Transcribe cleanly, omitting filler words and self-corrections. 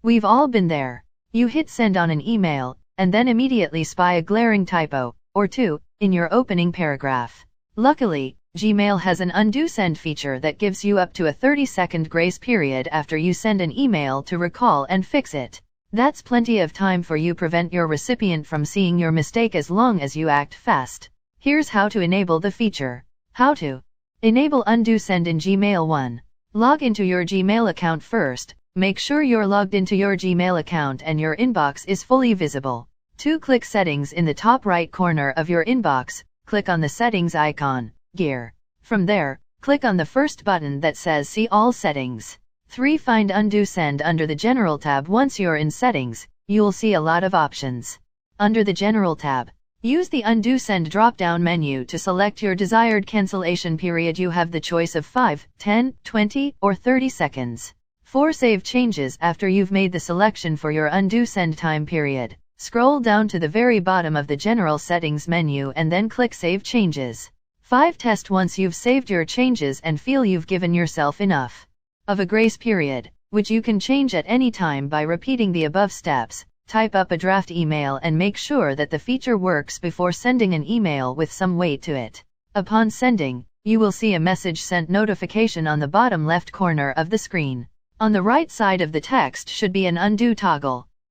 We've all been there. You hit send on an email, and then immediately spy a glaring typo, or two, in your opening paragraph. Luckily, Gmail has an undo send feature that gives you up to a 30-second grace period after you send an email to recall and fix it. That's plenty of time for you to prevent your recipient from seeing your mistake as long as you act fast. Here's how to enable the feature. How to enable undo send in Gmail. 1. Log into your Gmail account first. Make sure you're logged into your Gmail account and your inbox is fully visible. 2. Click Settings in the top right corner of your inbox. Click on the settings icon, Gear. From there, click on the first button that says See All Settings. 3. Find Undo Send under the General tab. Once you're in Settings, you'll see a lot of options. Under the General tab, use the Undo Send drop-down menu to select your desired cancellation period. You have the choice of 5, 10, 20, or 30 seconds. 4. Save changes after you've made the selection for your undo send time period. Scroll down to the very bottom of the General Settings menu and then click Save Changes. 5. Test once you've saved your changes and feel you've given yourself enough of a grace period, which you can change at any time by repeating the above steps. Type up a draft email and make sure that the feature works before sending an email with some weight to it. Upon sending, you will see a message sent notification on the bottom left corner of the screen. On the right side of the text should be an undo toggle.